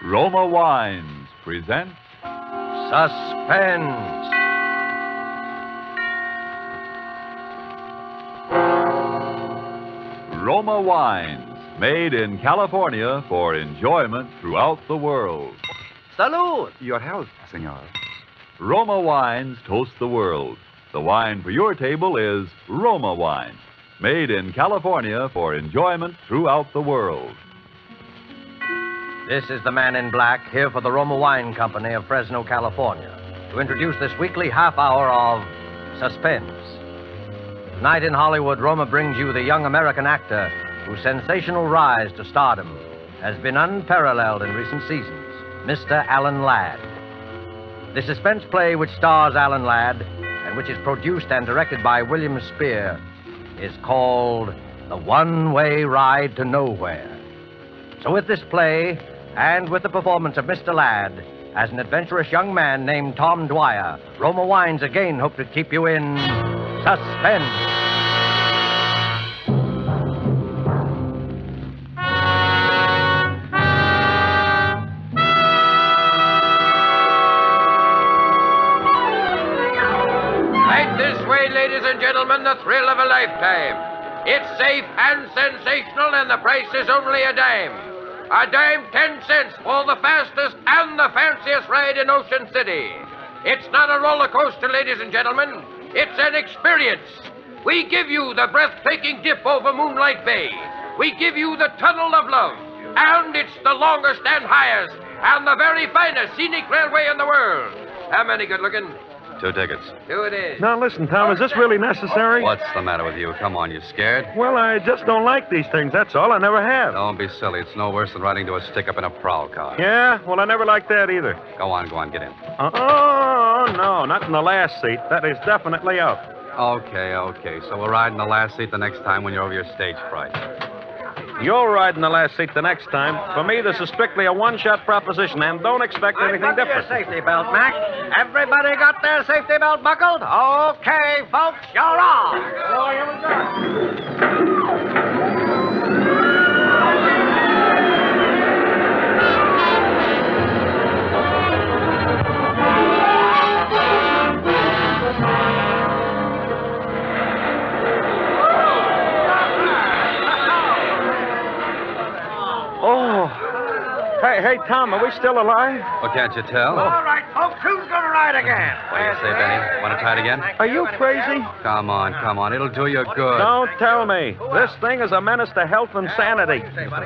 Roma Wines present Suspense. Roma Wines, made in California for enjoyment throughout the world. Salud. Your health, senor. Roma Wines toast the world. The wine for your table is Roma Wine, made in California for enjoyment throughout the world. This is the man in black, here for the Roma Wine Company of Fresno, California, to introduce this weekly half hour of Suspense. Tonight in Hollywood, Roma brings you the young American actor whose sensational rise to stardom has been unparalleled in recent seasons, Mr. Alan Ladd. The suspense play which stars Alan Ladd and which is produced and directed by William Spear is called The One-Way Ride to Nowhere. So with this play, and with the performance of Mr. Ladd as an adventurous young man named Tom Dwyer, Roma Wines again hope to keep you in suspense. Right this way, ladies and gentlemen, the thrill of a lifetime. It's safe and sensational, and the price is only a dime. A dime, 10 cents for the fastest and the fanciest ride in Ocean City. It's not a roller coaster, ladies and gentlemen. It's an experience. We give you the breathtaking dip over Moonlight Bay. We give you the Tunnel of Love. And it's the longest and highest and the very finest scenic railway in the world. How many good looking? 2 tickets. 2 it is. Now, listen, Tom, is this really necessary? What's the matter with you? Come on, you scared? Well, I just don't like these things, that's all. I never have. Don't be silly. It's no worse than riding to a stick-up in a prowl car. Yeah? Well, I never liked that either. Go on, get in. Oh, no, not in the last seat. That is definitely out. Okay. So we'll ride in the last seat the next time when you're over your stage fright. You'll ride in the last seat the next time. For me, this is strictly a one-shot proposition, and don't expect anything different. Your safety belt, Mac. Everybody got their safety belt buckled? Okay, folks, you're off. So here we go. Hey, Tom, are we still alive? Well, can't you tell? All right, folks, who's going to ride again? What do you say, Benny? Want to try it again? Are you crazy? Come on. It'll do you good. Don't tell me. This thing is a menace to health and sanity.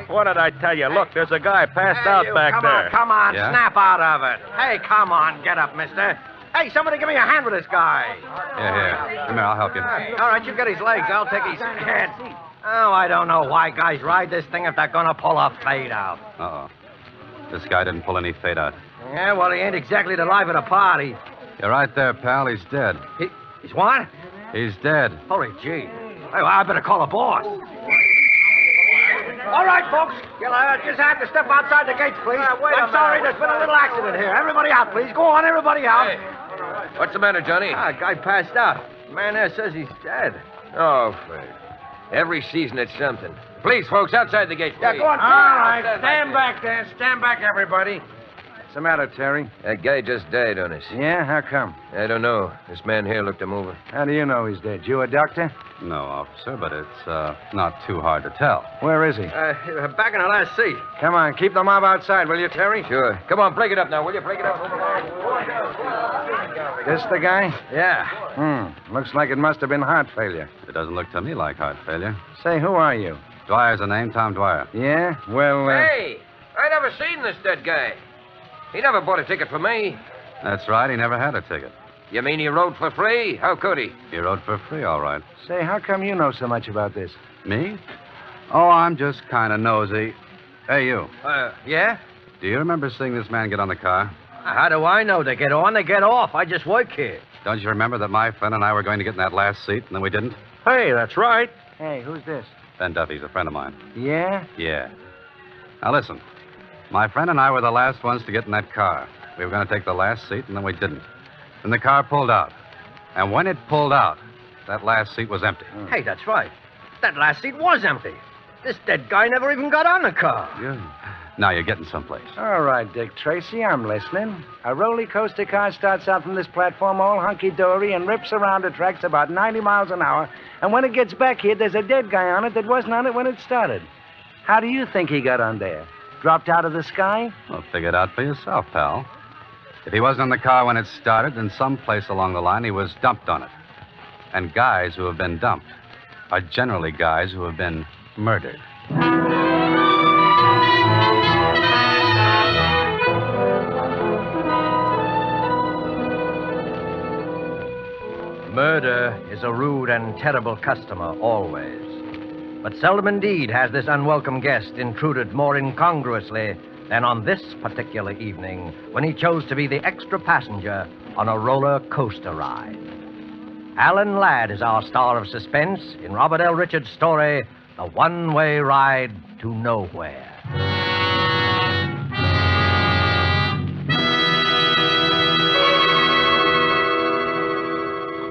What did I tell you? Look, there's a guy passed out back there. Come on, Yeah? snap out of it. Hey, come on, get up, mister. Hey, somebody give me a hand with this guy. Here. Come here, I'll help you. All right, you get his legs. I'll take his head. Oh, I don't know why guys ride this thing if they're going to pull a fade out. Uh-oh. This guy didn't pull any fade out. Yeah, well, he ain't exactly the life of the party. You're right there, pal. He's dead. He's what? He's dead. Holy gee. Hey, well, I better call the boss. All right, folks. You'll just have to step outside the gates, please. I'm sorry, there's been a little accident here. Everybody out, please. Go on, everybody out. Hey, what's the matter, Johnny? Guy passed out. Man there says he's dead. Oh, Fred. Every season it's something. Please, folks, outside the gate, please. Yeah, go on. All right, stand back there. Stand back, everybody. What's the matter, Terry? That guy just died on us. Yeah? How come? I don't know. This man here looked him over. How do you know he's dead? You a doctor? No, officer, but it's not too hard to tell. Where is he? Back in the last seat. Come on, keep the mob outside, will you, Terry? Sure. Come on, break it up now, will you? Break it up. This the guy? Yeah. Looks like it must have been heart failure. It doesn't look to me like heart failure. Say, who are you? Dwyer's the name, Tom Dwyer. Yeah? Well, Hey, I never seen this dead guy. He never bought a ticket for me. That's right, he never had a ticket. You mean he rode for free? How could he? He rode for free, all right. say, how come you know so much about this? Me? Oh, I'm just kind of nosy. Hey, you. Yeah? Do you remember seeing this man get on the car? How do I know? They get on, they get off. I just work here. Don't you remember that my friend and I were going to get in that last seat, and then we didn't? Hey, that's right. Hey, who's this? Ben Duffy's a friend of mine. Yeah? Yeah. Now, listen. My friend and I were the last ones to get in that car. We were going to take the last seat, and then we didn't. Then the car pulled out. And when it pulled out, that last seat was empty. Hey, that's right. That last seat was empty. This dead guy never even got on the car. Yeah. Now you're getting someplace. All right, Dick Tracy, I'm listening. A roller coaster car starts out from this platform all hunky-dory and rips around the tracks about 90 miles an hour. And when it gets back here, there's a dead guy on it that wasn't on it when it started. How do you think he got on there? Dropped out of the sky? Well, figure it out for yourself, pal. If he wasn't in the car when it started, then someplace along the line he was dumped on it. And guys who have been dumped are generally guys who have been murdered. Murder is a rude and terrible customer, always. But seldom indeed has this unwelcome guest intruded more incongruously than on this particular evening when he chose to be the extra passenger on a roller coaster ride. Alan Ladd is our star of suspense in Robert L. Richards' story, The One-Way Ride to Nowhere.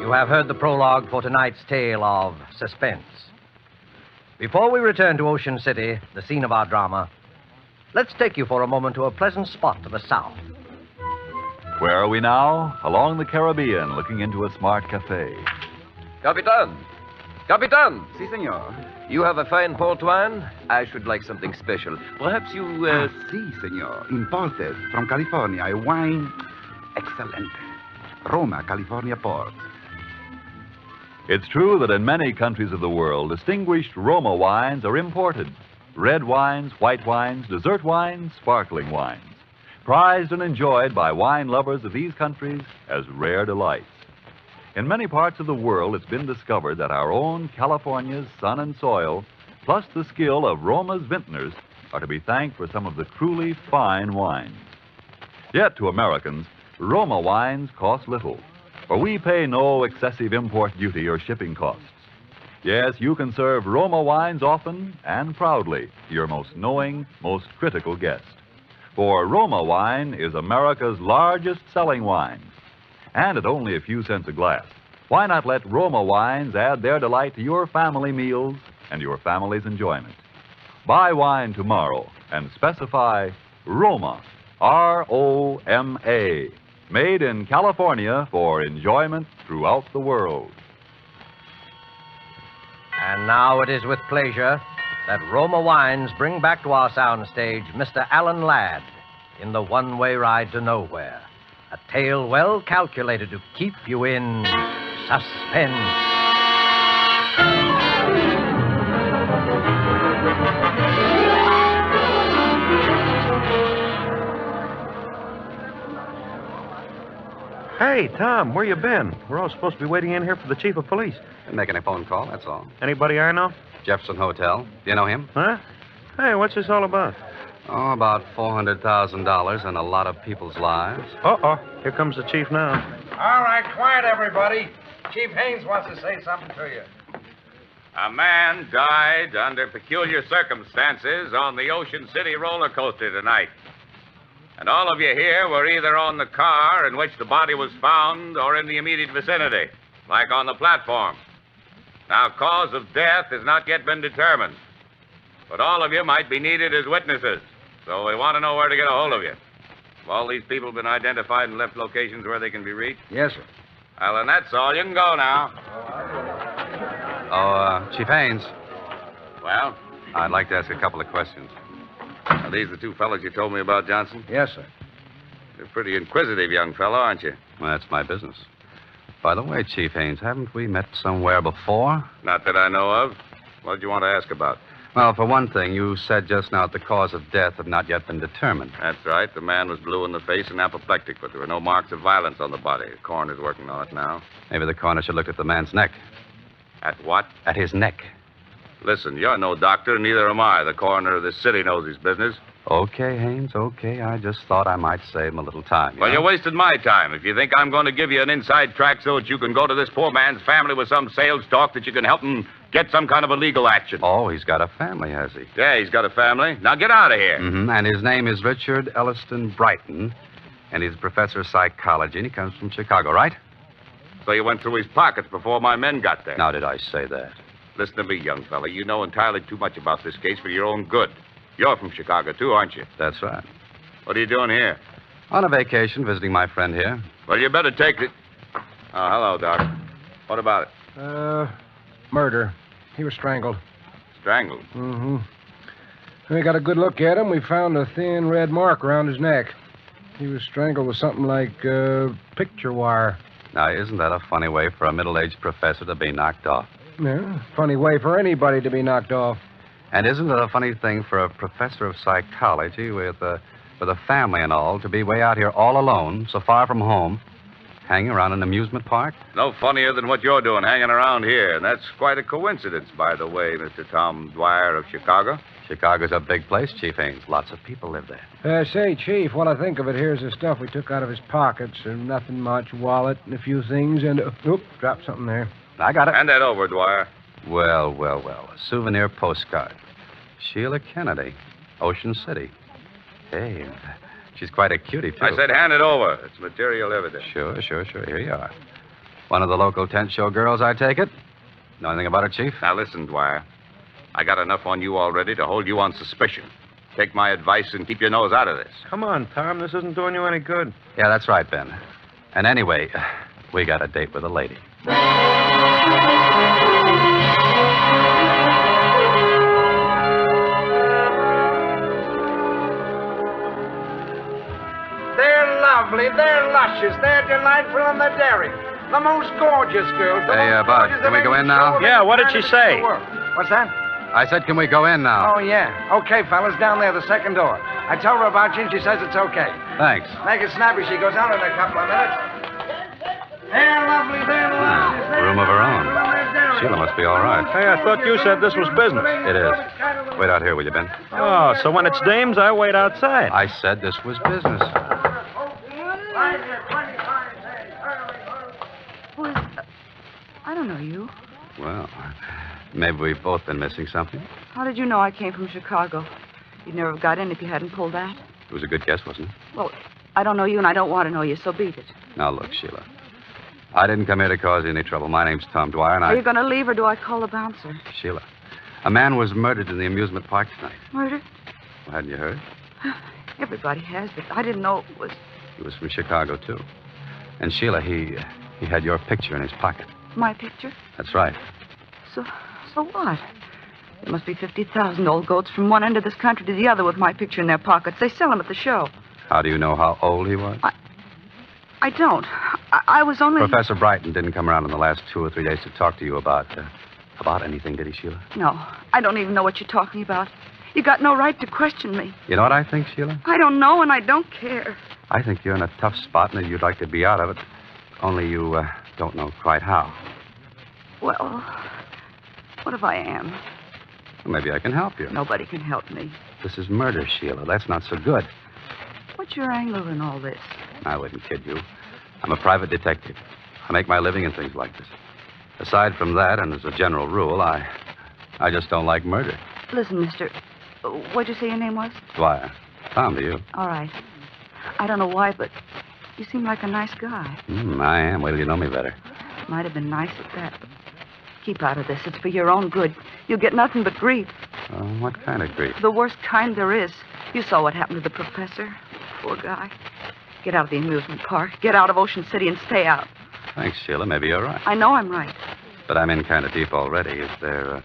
You have heard the prologue for tonight's tale of Suspense. Before we return to Ocean City, the scene of our drama, let's take you for a moment to a pleasant spot to the south. Where are we now? Along the Caribbean, looking into a smart cafe. Capitan! Capitan! Si, senor. You have a fine port wine? I should like something special. Perhaps you, Si, senor. Imported from California. A wine excellent. Roma, California port. It's true that in many countries of the world, distinguished Roma wines are imported. Red wines, white wines, dessert wines, sparkling wines. Prized and enjoyed by wine lovers of these countries as rare delights. In many parts of the world, it's been discovered that our own California's sun and soil, plus the skill of Roma's vintners, are to be thanked for some of the truly fine wines. Yet to Americans, Roma wines cost little, for we pay no excessive import duty or shipping costs. Yes, you can serve Roma wines often and proudly to your most knowing, most critical guest. For Roma wine is America's largest selling wine. And at only a few cents a glass, why not let Roma wines add their delight to your family meals and your family's enjoyment? Buy wine tomorrow and specify Roma, R-O-M-A, made in California for enjoyment throughout the world. And now it is with pleasure that Roma Wines bring back to our soundstage Mr. Alan Ladd in The One-Way Ride to Nowhere, a tale well calculated to keep you in suspense. Hey, Tom, where you been? We're all supposed to be waiting in here for the chief of police. Been making a phone call, that's all. Anybody I know? Jefferson Hotel. Do you know him? Huh? Hey, what's this all about? Oh, about $400,000 and a lot of people's lives. Uh-oh. Here comes the chief now. All right, quiet, everybody. Chief Haynes wants to say something to you. A man died under peculiar circumstances on the Ocean City roller coaster tonight. And all of you here were either on the car in which the body was found or in the immediate vicinity, like on the platform. Now, cause of death has not yet been determined, but all of you might be needed as witnesses, so we want to know where to get a hold of you. Have all these people been identified and left locations where they can be reached? Yes, sir. Well, then that's all. You can go now. Chief Haynes, Well, I'd like to ask a couple of questions. are these the two fellows you told me about, Johnson? Yes, sir. You're a pretty inquisitive young fellow, aren't you? Well, that's my business. By the way, Chief Haynes, haven't we met somewhere before? Not that I know of. What did you want to ask about? Well, for one thing, you said just now that the cause of death had not yet been determined. That's right. The man was blue in the face and apoplectic, but there were no marks of violence on the body. The coroner's working on it now. Maybe the coroner should look at the man's neck. At what? At his neck. Listen, you're no doctor, and neither am I. The coroner of this city knows his business. Okay, Haynes, okay. I just thought I might save him a little time. Well, you're wasting my time. If you think I'm going to give you an inside track so that you can go to this poor man's family with some sales talk that you can help him get some kind of a legal action. Oh, he's got a family, has he? Yeah, he's got a family. Now get out of here. Mm-hmm. And his name is Richard Elliston Brighton, and he's a professor of psychology, and he comes from Chicago, right? So you went through his pockets before my men got there. Now, did I say that? Listen to me, young fella. You know entirely too much about this case for your own good. You're from Chicago, too, aren't you? That's right. What are you doing here? On a vacation, visiting my friend here. Well, you better take it. Oh, hello, Doc. What about it? Murder. He was strangled. Strangled? Mm-hmm. We got a good look at him. We found a thin red mark around his neck. He was strangled with something like picture wire. Now, isn't that a funny way for a middle-aged professor to be knocked off? Yeah, funny way for anybody to be knocked off. And isn't it a funny thing for a professor of psychology with a family and all to be way out here all alone, so far from home, hanging around an amusement park? No funnier than what you're doing, hanging around here. And that's quite a coincidence, by the way, Mr. Tom Dwyer of Chicago. Chicago's a big place, Chief Haynes. Lots of people live there. Say, Chief, what I think of it, here's the stuff we took out of his pockets. And nothing much, wallet and a few things, and... dropped something there. I got it. Hand that over, Dwyer. Well. A souvenir postcard. Sheila Kennedy, Ocean City. Hey, she's quite a cutie, too. I said hand it over. It's material evidence. Sure. Here you are. One of the local tent show girls, I take it? Know anything about it, Chief? Now, listen, Dwyer. I got enough on you already to hold you on suspicion. Take my advice and keep your nose out of this. Come on, Tom. This isn't doing you any good. Yeah, that's right, Ben. And anyway, we got a date with a lady. They're lovely. They're luscious. They're delightful and they're daring. The most gorgeous girls. Hey, Bud, can we go in now? Yeah, what did she say? What's that? I said, can we go in now? Oh, yeah. Okay, fellas, down there, the second door. I told her about you, and she says it's okay. Thanks. Make it snappy. She goes out in a couple of minutes. They're lovely. They're luscious. Room of her own. Sheila must be all right. Hey, I thought you said this was business. It is. Wait out here, will you, Ben? Oh, so when it's dames, I wait outside. I said this was business. I don't know you. Well, maybe we've both been missing something. How did you know I came from Chicago? You'd never have got in if you hadn't pulled that. It was a good guess, wasn't it? Well, I don't know you and I don't want to know you, so beat it. Now, look, Sheila. I didn't come here to cause you any trouble. My name's Tom Dwyer, and Are you going to leave or do I call the bouncer? Sheila, a man was murdered in the amusement park tonight. Murdered? Well, hadn't you heard? Everybody has, but I didn't know it was... He was from Chicago, too. And, Sheila, he had your picture in his pocket. My picture? That's right. So what? There must be 50,000 old goats from one end of this country to the other with my picture in their pockets. They sell them at the show. How do you know how old he was? I don't. I was only... Professor Brighton didn't come around in the last 2 or 3 days to talk to you about anything, did he, Sheila? No. I don't even know what you're talking about. You got no right to question me. You know what I think, Sheila? I don't know, and I don't care. I think you're in a tough spot and that you'd like to be out of it. Only you don't know quite how. Well, what if I am? Well, maybe I can help you. Nobody can help me. This is murder, Sheila. That's not so good. What's your angle in all this? I wouldn't kid you. I'm a private detective. I make my living in things like this. Aside from that, and as a general rule, I just don't like murder. Listen, mister. What'd you say your name was? Dwyer. Tom to you. All right. I don't know why, but you seem like a nice guy. I am. Wait till you know me better. Might have been nice at that, but keep out of this. It's for your own good. You'll get nothing but grief. What kind of grief? The worst kind there is. You saw what happened to the professor. Poor guy. Get out of the amusement park. Get out of Ocean City and stay out. Thanks, Sheila. Maybe you're right. I know I'm right. But I'm in kind of deep already. Is there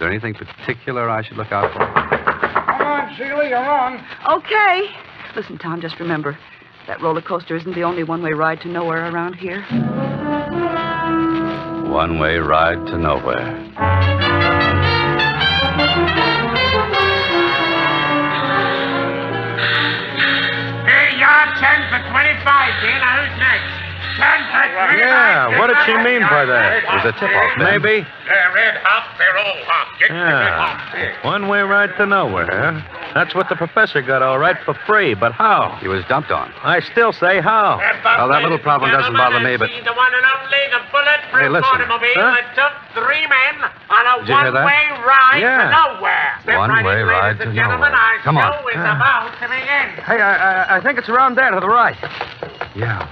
anything particular I should look out for? Come on, Sheila, you're on. Okay. Listen, Tom, just remember, that roller coaster isn't the only one-way ride to nowhere around here. One-way ride to nowhere. Hey, you're 10 for 25, dear. Now who's next? 10 for 25. Yeah, what did she mean by that? It was a tip-off, Ben. Maybe. Red hop, they're all hop. Get the red hop. Yeah. One-way ride to nowhere, huh? That's what the professor got all right for free, but how? He was dumped on. I still say how. Well, that little problem doesn't bother me, but... The one and only, the bulletproof Hey, listen. automobile Huh? that took 3 men on a Did you hear that? one-way ride Yeah. to nowhere. Step One-way right in, ride ladies and to gentlemen. nowhere. Our Come on. show is about to begin. Hey, I think it's around there to the right. Yeah.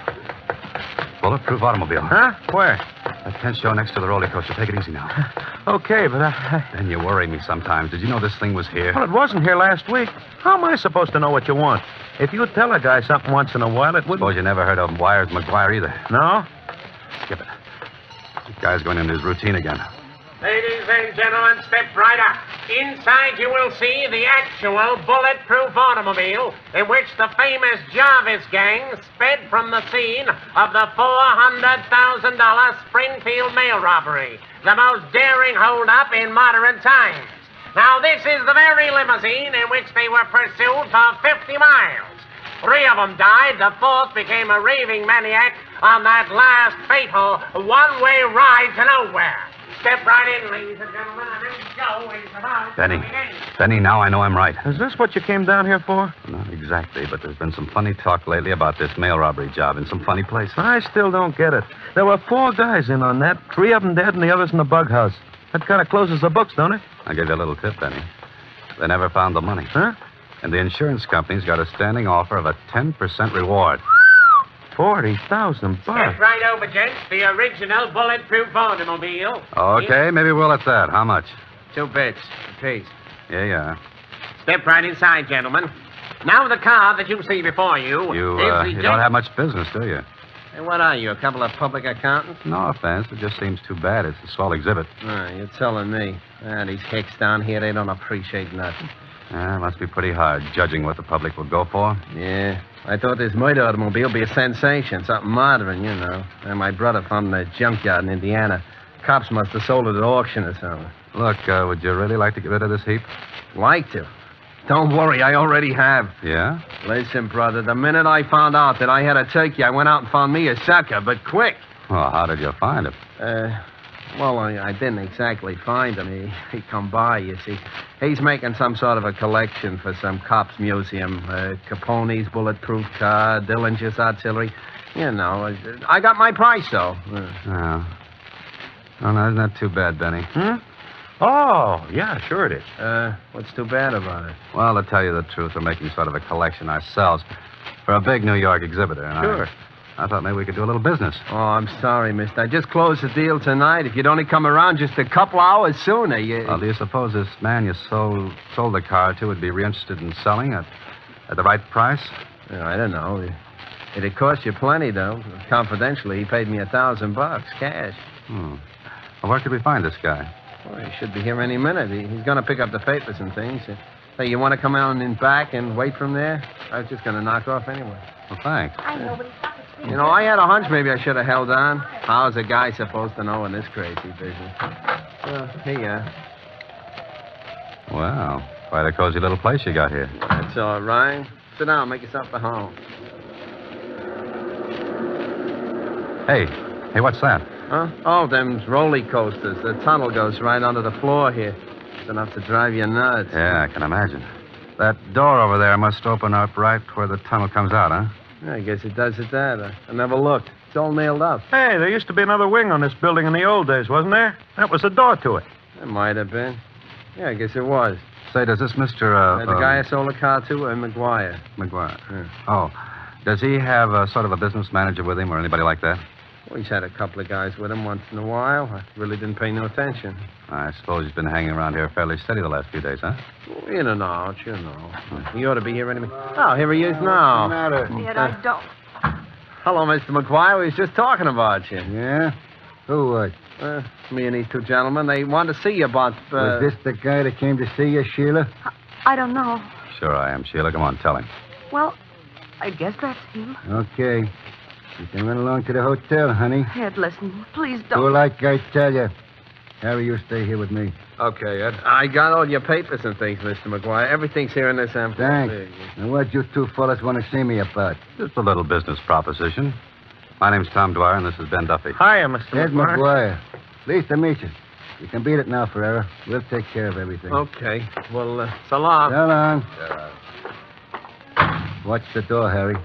Bulletproof automobile. Huh? Where? That tent show next to the roller coaster. Take it easy now. Okay, but Then you worry me sometimes. Did you know this thing was here? Well, it wasn't here last week. How am I supposed to know what you want? If you tell a guy something once in a while, it wouldn't... Suppose you never heard of Wires McGuire either. No? Skip it. The guy's going into his routine again. Ladies and gentlemen, step right up. Inside you will see the actual bulletproof automobile in which the famous Jarvis gang sped from the scene of the $400,000 Springfield mail robbery, the most daring hold-up in modern times. Now, this is the very limousine in which they were pursued for 50 miles. 3 of them died. The 4th became a raving maniac on that last fatal one-way ride to nowhere. Step right in, ladies and gentlemen, and then Joe is about to begin. Benny, now I know I'm right. Is this what you came down here for? Not exactly, but there's been some funny talk lately about this mail robbery job in some funny places. I still don't get it. There were 4 guys in on that. 3 of them dead and the others in the bug house. That kind of closes the books, don't it? I'll give you a little tip, Benny. They never found the money. Huh? And the insurance company's got a standing offer of a 10% reward. $40,000. Step right over, gents. The original bulletproof automobile. Okay, maybe we'll at that. How much? 2 bits apiece. Yeah. Step right inside, gentlemen. Now the car that you see before you... You is the don't have much business, do you? Hey, what are you, a couple of public accountants? No offense. It just seems too bad. It's a swell exhibit. You're telling me. These hicks down here, they don't appreciate nothing. It must be pretty hard, judging what the public will go for. Yeah. I thought this murder automobile would be a sensation, something modern, you know. And my brother found it in a junkyard in Indiana. Cops must have sold it at auction or something. Look, would you really like to get rid of this heap? Like to? Don't worry, I already have. Yeah? Listen, brother, the minute I found out that I had a turkey, I went out and found me a sucker, but quick. Well, how did you find him? Well, I didn't exactly find him. He come by, you see. He's making some sort of a collection for some cops museum. Capone's bulletproof car, Dillinger's artillery. You know, I got my price, though. Oh, no, isn't that too bad, Benny? Oh, yeah, sure it is. What's too bad about it? Well, to tell you the truth, we're making sort of a collection ourselves for a big New York exhibitor. And Sure. I thought maybe we could do a little business. Oh, I'm sorry, mister. I just closed the deal tonight. If you'd only come around just a couple hours sooner, Well, do you suppose this man you sold the car to would be interested in selling at the right price? I don't know. It'd cost you plenty, though. Confidentially, he paid me $1,000, cash. Well, where could we find this guy? Well, he should be here any minute. He's going to pick up the papers and things. Hey, you want to come out in back and wait from there? I was just going to knock off anyway. Well, thanks. I know, but he's got to You know, I had a hunch maybe I should have held on. How's a guy supposed to know in this crazy business? Here you are. Well, quite a cozy little place you got here. That's all right. Sit down, make yourself at home. Hey, what's that? Huh? Oh, them's roller coasters. The tunnel goes right under the floor here. It's enough to drive you nuts. Yeah, I can imagine. That door over there must open up right where the tunnel comes out, huh? Yeah, I guess it does at that. I never looked. It's all nailed up. Hey, there used to be another wing on this building in the old days, wasn't there? That was the door to it. It might have been. Yeah, I guess it was. Say, does this Mr. The guy I sold the car to, McGuire. McGuire. Yeah. Oh. Does he have sort of a business manager with him or anybody like that? Well, he's had a couple of guys with him once in a while. I really didn't pay no attention. I suppose he's been hanging around here fairly steady the last few days, huh? Well, in and out, you know. He ought to be here anyway. Oh, here he is now. Yet I don't. Hello, Mr. McGuire. We was just talking about you. Yeah? Who was? Me and these 2 gentlemen. They wanted to see you about... Was this the guy that came to see you, Sheila? I don't know. Sure I am, Sheila. Come on, tell him. Well, I guess that's him. Okay. You can run along to the hotel, honey. Ed, listen. Please Do don't. like I tell you. Harry, you stay here with me. Okay, Ed. I got all your papers and things, Mr. McGuire. Everything's here in this envelope. Thanks. And what you 2 fellas want to see me about? Just a little business proposition. My name's Tom Dwyer, and this is Ben Duffy. Hiya, Mr. Ed McGuire. McGuire. Pleased to meet you. You can beat it now, Ferrera. We'll take care of everything. Okay. Well, so long. So long. Watch the door, Harry.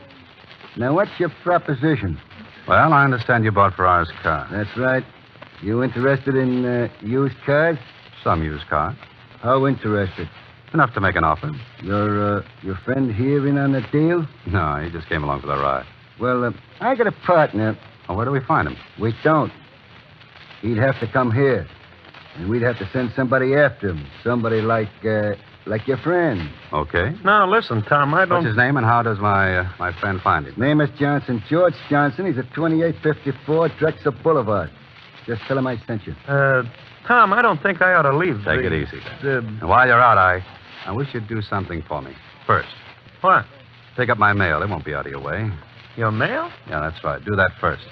Now, what's your proposition? Well, I understand you bought Ferrara's car. That's right. You interested in used cars? Some used car. How interested? Enough to make an offer. Your friend here in on the deal? No, he just came along for the ride. Well, I got a partner. Well, where do we find him? We don't. He'd have to come here. And we'd have to send somebody after him. Somebody like your friend. Okay. Now, listen, Tom, I don't... What's his name and how does my friend find him? Name is Johnson. George Johnson. He's at 2854 Drexel Boulevard. Just tell him I sent you. Tom, I don't think I ought to leave. Take it easy. And while you're out, I wish you'd do something for me. First. What? Pick up my mail. It won't be out of your way. Your mail? Yeah, that's right. Do that first.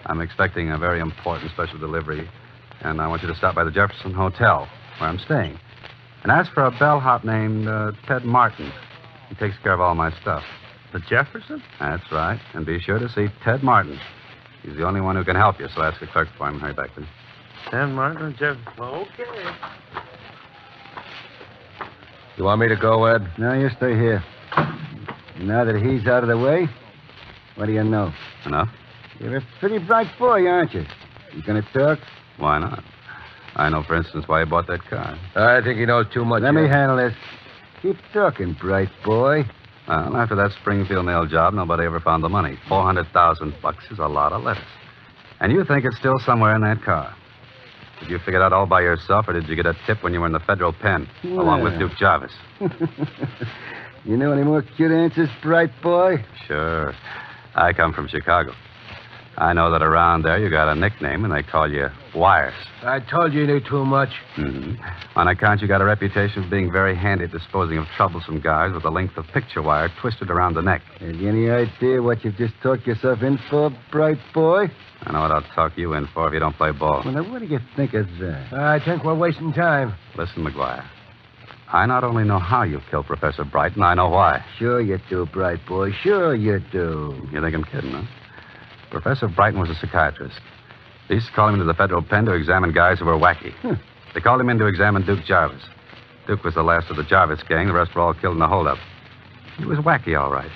I'm expecting a very important special delivery, and I want you to stop by the Jefferson Hotel, where I'm staying. And ask for a bellhop named Ted Martin. He takes care of all my stuff. The Jefferson? That's right. And be sure to see Ted Martin. He's the only one who can help you, so ask the clerk for him. Hurry back, please. Ted Martin and Jefferson. Okay. You want me to go, Ed? No, you stay here. Now that he's out of the way, what do you know? Enough? You're a pretty bright boy, aren't you? You gonna talk? Why not? I know, for instance, why he bought that car. I think he knows too much. Let me handle this. Keep talking, bright boy. Well, after that Springfield nail job, nobody ever found the money. $400,000 is a lot of lettuce. And you think it's still somewhere in that car. Did you figure it out all by yourself, or did you get a tip when you were in the federal pen, along with Duke Jarvis? You know any more cute answers, bright boy? Sure. I come from Chicago. I know that around there you got a nickname, and they call you Wires. I told you knew too much. Mm-hmm. On account you got a reputation of being very handy at disposing of troublesome guys with a length of picture wire twisted around the neck. Have you any idea what you've just talked yourself in for, bright boy? I know what I'll talk you in for if you don't play ball. Well, now, what do you think of that? I think we're wasting time. Listen, McGuire. I not only know how you killed Professor Brighton, I know why. Sure you do, bright boy. Sure you do. You think I'm kidding, huh? Professor Brighton was a psychiatrist. They used to call him into the federal pen to examine guys who were wacky. They called him in to examine Duke Jarvis. Duke was the last of the Jarvis gang. The rest were all killed in the holdup. He was wacky, all right.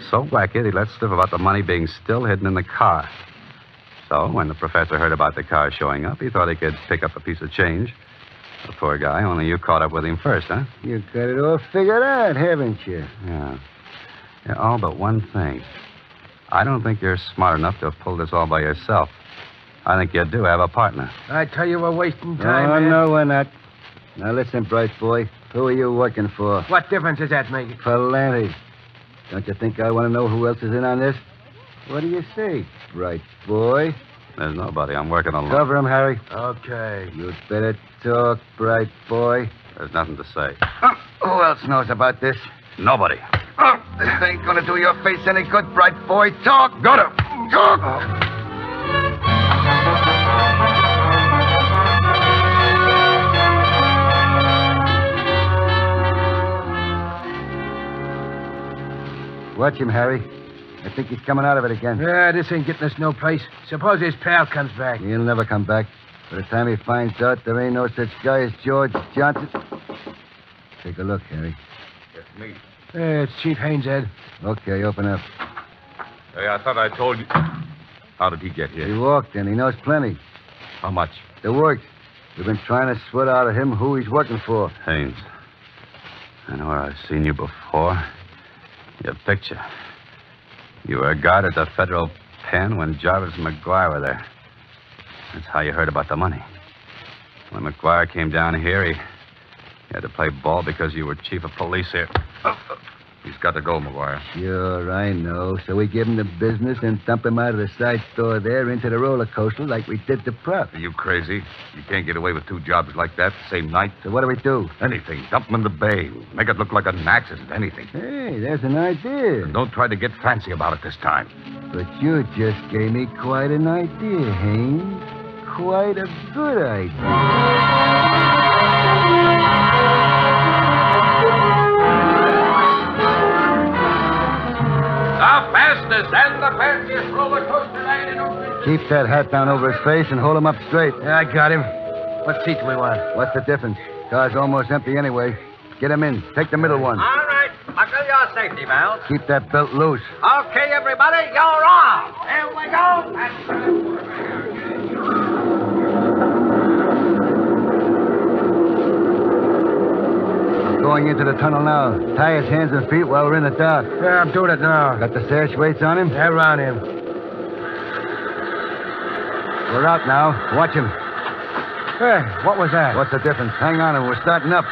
So wacky that he let slip about the money being still hidden in the car. So when the professor heard about the car showing up, he thought he could pick up a piece of change. The poor guy, only you caught up with him first, huh? You got it all figured out, haven't you? Yeah, all but one thing. I don't think you're smart enough to have pulled this all by yourself. I think you do have a partner. I tell you, we're wasting time, Oh, man. no, we're not. Now, listen, bright boy. Who are you working for? What difference does that make? Palante. Don't you think I want to know who else is in on this? What do you say, bright boy? There's nobody. I'm working alone. Cover him, Harry. Okay. You'd better talk, bright boy. There's nothing to say. Who else knows about this? Nobody. This ain't gonna do your face any good, bright boy. Talk. Go to. Talk. Watch him, Harry. I think he's coming out of it again. Yeah, this ain't getting us no place. Suppose his pal comes back. He'll never come back. By the time he finds out there ain't no such guy as George Johnson. Take a look, Harry. It's me. Hey, it's Chief Haynes, Ed. Okay, open up. Hey, I thought I told you. How did he get here? He walked in. He knows plenty. How much? The works. We've been trying to sweat out of him who he's working for. Haynes. I know where I've seen you before. Your picture. You were a guard at the federal pen when Jarvis and McGuire were there. That's how you heard about the money. When McGuire came down here, he had to play ball because you were chief of police here. He's got to go, McGuire. Sure, I know. So we give him the business and dump him out of the side store there into the roller coaster like we did the prop. Are you crazy? You can't get away with two jobs like that the same night. So what do we do? Anything. Dump him in the bay. Make it look like an accident. Anything. Hey, there's an idea. And don't try to get fancy about it this time. But you just gave me quite an idea, Haynes. Quite a good idea. The fastest and the fanciest roller coaster ride in Oakland. Keep that hat down over his face and hold him up straight. Yeah, I got him. What seat do we want? What's the difference? Car's almost empty anyway. Get him in. Take the middle one. All right. Buckle your safety belts. Keep that belt loose. Okay, everybody, you're off. Here we go. Going into the tunnel now. Tie his hands and feet while we're in the dark. Yeah, I'm doing it now. Got the sash weights on him? Yeah, around him. We're out now. Watch him. Hey, what was that? What's the difference? Hang on, and we're starting up.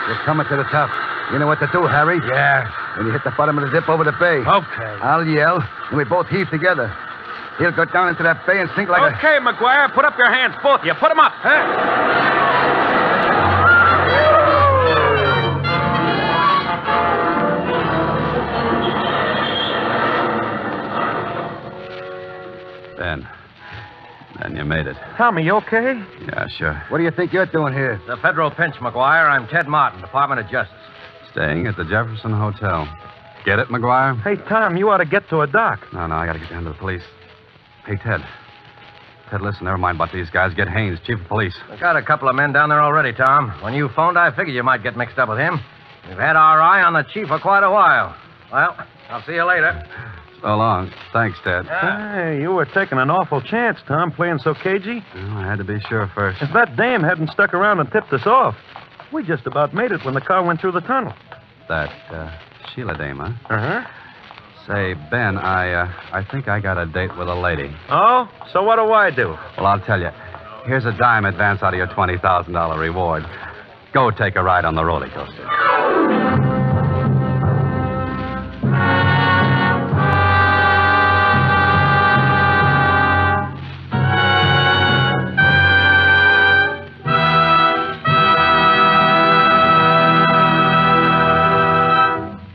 We're coming to the top. You know what to do, Harry? Yeah. When you hit the bottom of the dip over the bay. Okay. I'll yell, and we both heave together. He'll go down into that bay and sink like Okay, McGuire, put up your hands, both of you. Put them up. Then you made it. Tommy, you okay? Yeah, sure. What do you think you're doing here? The federal pinch, McGuire. I'm Ted Martin, Department of Justice. Staying at the Jefferson Hotel. Get it, McGuire? Hey, Tom, you ought to get to a dock. No, I gotta get down to the police. Hey, Ted. Ted, listen, never mind about these guys. Get Haynes, chief of police. I got a couple of men down there already, Tom. When you phoned, I figured you might get mixed up with him. We've had our eye on the chief for quite a while. Well, I'll see you later. So long. Thanks, Ted. Hey, you were taking an awful chance, Tom, playing so cagey. Well, I had to be sure first. If that dame hadn't stuck around and tipped us off, we just about made it when the car went through the tunnel. That, Sheila dame, huh? Uh-huh. Say, Ben, I think I got a date with a lady. Oh? So what do I do? Well, I'll tell you. Here's a dime advance out of your $20,000 reward. Go take a ride on the roller coaster.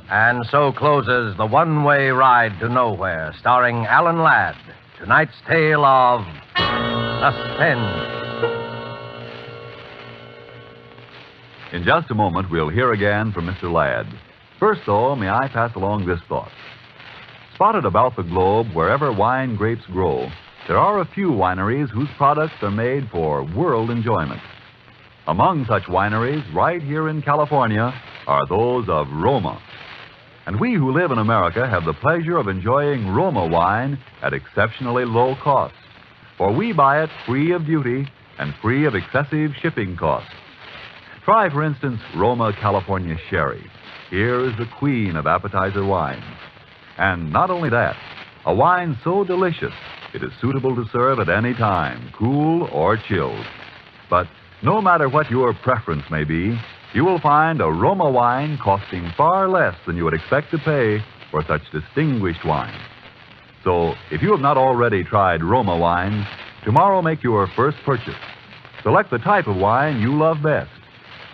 And so closes The One-Way Ride to Nowhere, starring Alan Ladd. Tonight's tale of Suspense. In just a moment, we'll hear again from Mr. Ladd. First, though, may I pass along this thought. Spotted about the globe, wherever wine grapes grow, there are a few wineries whose products are made for world enjoyment. Among such wineries, right here in California, are those of Roma. And we who live in America have the pleasure of enjoying Roma wine at exceptionally low cost. For we buy it free of duty and free of excessive shipping costs. Try, for instance, Roma California Sherry. Here is the queen of appetizer wines. And not only that, a wine so delicious, it is suitable to serve at any time, cool or chilled. But no matter what your preference may be, you will find a Roma wine costing far less than you would expect to pay for such distinguished wine. So, if you have not already tried Roma wines, tomorrow make your first purchase. Select the type of wine you love best.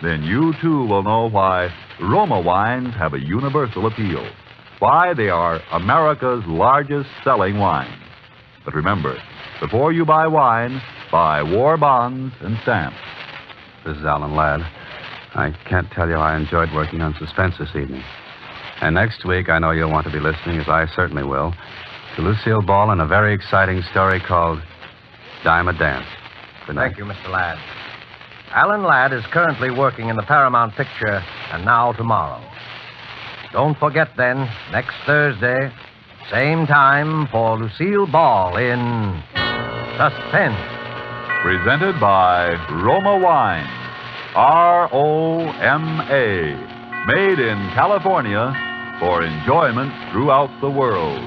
Then you, too, will know why Roma wines have a universal appeal. Why they are America's largest selling wine. But remember, before you buy wine, buy war bonds and stamps. This is Alan Ladd. I can't tell you how I enjoyed working on Suspense this evening. And next week, I know you'll want to be listening, as I certainly will, to Lucille Ball and a very exciting story called Dime a Dance. Good night. Thank you, Mr. Ladd. Alan Ladd is currently working in the Paramount picture And Now Tomorrow. Don't forget, then, next Thursday, same time, for Lucille Ball in Suspense. Presented by Roma Wine. R-O-M-A. Made in California for enjoyment throughout the world.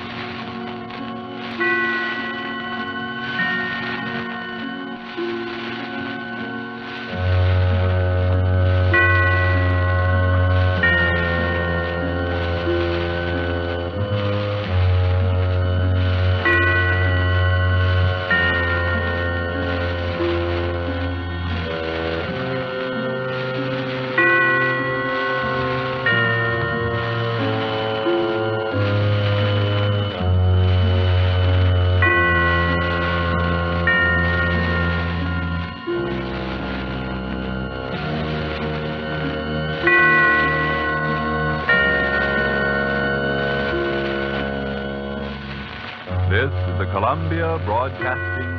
This is the Columbia Broadcasting